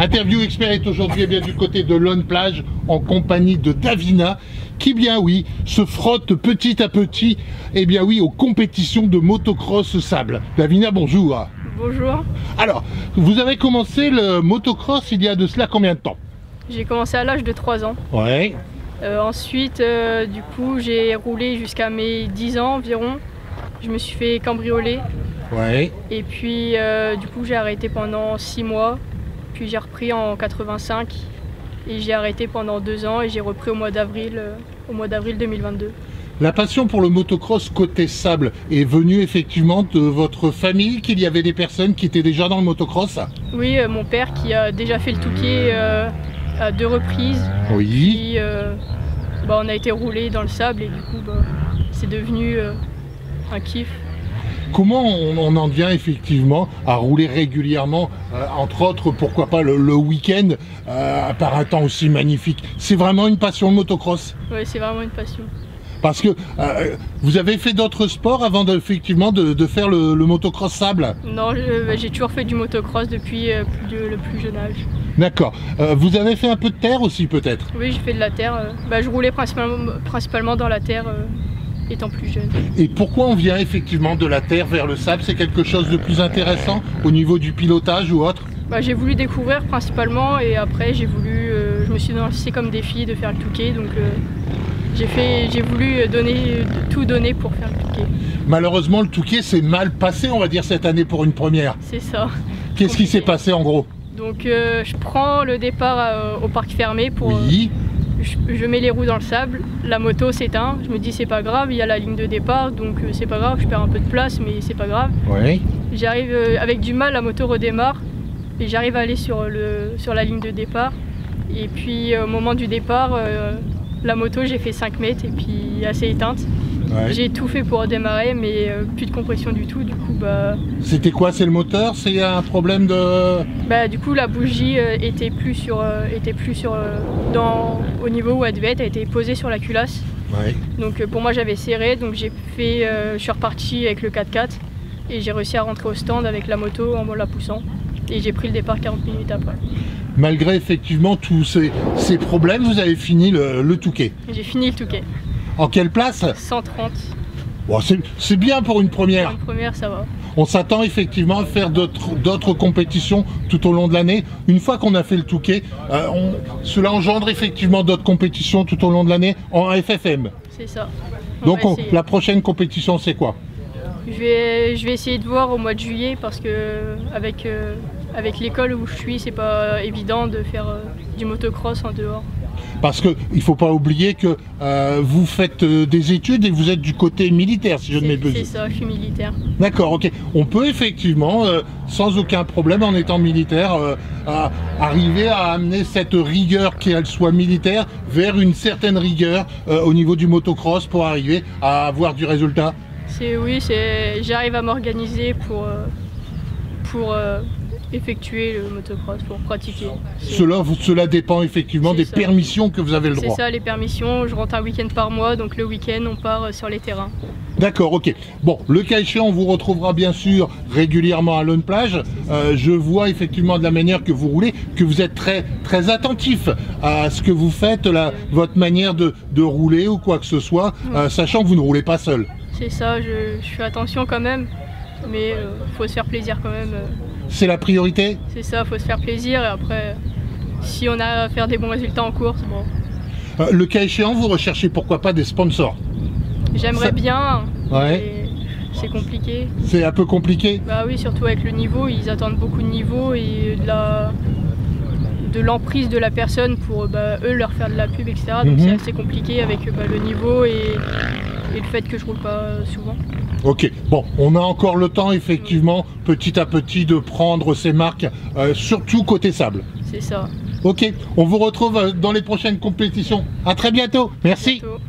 Interview Expert est aujourd'hui bien du côté de Lone Plage en compagnie de Davina qui bien oui se frotte petit à petit aux compétitions de motocross sable. Davina, bonjour. Bonjour. Alors, vous avez commencé le motocross il y a de cela combien de temps? J'ai commencé à l'âge de 3 ans. Ouais. Ensuite, du coup, j'ai roulé jusqu'à mes 10 ans environ. Je me suis fait cambrioler. Ouais. Et puis, du coup, j'ai arrêté pendant 6 mois. Puis j'ai repris en 85. Et j'ai arrêté pendant 2 ans et j'ai repris au mois d'avril 2022. La passion pour le motocross côté sable est venue effectivement de votre famille, qu'il y avait des personnes qui étaient déjà dans le motocross? Oui, mon père qui a déjà fait le Touquet à 2 reprises. Oui. Puis on a été roulé dans le sable et du coup c'est devenu un kiff. Comment on en vient effectivement à rouler régulièrement, entre autres, pourquoi pas le week-end, par un temps aussi magnifique? C'est vraiment une passion le motocross? Oui, c'est vraiment une passion. Parce que vous avez fait d'autres sports avant de faire le motocross sable? Non, j'ai toujours fait du motocross depuis le plus jeune âge. D'accord. Vous avez fait un peu de terre aussi peut-être? Oui, j'ai fait de la terre. Je roulais principalement dans la terre étant plus jeune. Et pourquoi on vient effectivement de la terre vers le sable? C'est quelque chose de plus intéressant au niveau du pilotage ou autre? J'ai voulu découvrir principalement et après je me suis lancé comme défi de faire le Touquet. Donc j'ai voulu tout donner pour faire le Touquet. Malheureusement, le Touquet s'est mal passé, on va dire, cette année pour une première. C'est ça. Qu'est-ce qui s'est passé en gros? Donc je prends le départ au parc fermé pour... Oui. Je mets les roues dans le sable, la moto s'éteint, je me dis c'est pas grave, il y a la ligne de départ, donc c'est pas grave, je perds un peu de place, mais c'est pas grave. Oui. J'arrive avec du mal, la moto redémarre, et j'arrive à aller sur la ligne de départ. Et puis au moment du départ, la moto j'ai fait 5 mètres et puis assez éteinte. Ouais. J'ai tout fait pour redémarrer, mais plus de compression du tout, du coup C'était quoi? C'est le moteur? C'est un problème de... Du coup la bougie était plus au niveau où elle devait être, elle était posée sur la culasse. Ouais. Donc pour moi j'avais serré, donc je suis reparti avec le 4x4 et j'ai réussi à rentrer au stand avec la moto en la poussant. Et j'ai pris le départ 40 minutes après. Malgré effectivement tous ces problèmes, vous avez fini le Touquet? J'ai fini le Touquet. En quelle place? 130. Bon, c'est bien pour une première. Pour une première, ça va. On s'attend effectivement à faire d'autres compétitions tout au long de l'année. Une fois qu'on a fait le Touquet, cela engendre effectivement d'autres compétitions tout au long de l'année en FFM. C'est ça. Donc la prochaine compétition, c'est quoi? Je vais essayer de voir au mois de juillet parce que avec l'école où je suis, c'est pas évident de faire du motocross en dehors. Parce qu'il ne faut pas oublier que vous faites des études et vous êtes du côté militaire, si je ne m'abuse. C'est ça, je suis militaire. D'accord, ok. On peut effectivement, sans aucun problème, en étant militaire, arriver à amener cette rigueur, qu'elle soit militaire, vers une certaine rigueur au niveau du motocross pour arriver à avoir du résultat. J'arrive à m'organiser pour effectuer le motocross, pour pratiquer. Cela dépend effectivement des permissions que vous avez le droit. C'est ça, les permissions. Je rentre un week-end par mois, donc le week-end on part sur les terrains. D'accord, ok. Bon, le cas échéant, on vous retrouvera bien sûr régulièrement à Lone Plage. Je vois effectivement de la manière que vous roulez, que vous êtes très, très attentif à ce que vous faites, votre manière de rouler ou quoi que ce soit, sachant que vous ne roulez pas seul. C'est ça, je fais attention quand même, mais faut se faire plaisir quand même. C'est la priorité? C'est ça, faut se faire plaisir et après, si on a à faire des bons résultats en course, bon. Le cas échéant, vous recherchez pourquoi pas des sponsors? J'aimerais bien, ouais. C'est compliqué. C'est un peu compliqué? Bah oui, surtout avec le niveau, ils attendent beaucoup de niveau et de l'emprise de la personne pour eux leur faire de la pub, etc. Donc c'est assez compliqué avec le niveau et le fait que je roule pas souvent. Ok, bon, on a encore le temps effectivement, petit à petit, de prendre ces marques, surtout côté sable. C'est ça. Ok, on vous retrouve dans les prochaines compétitions. À très bientôt, merci. À bientôt.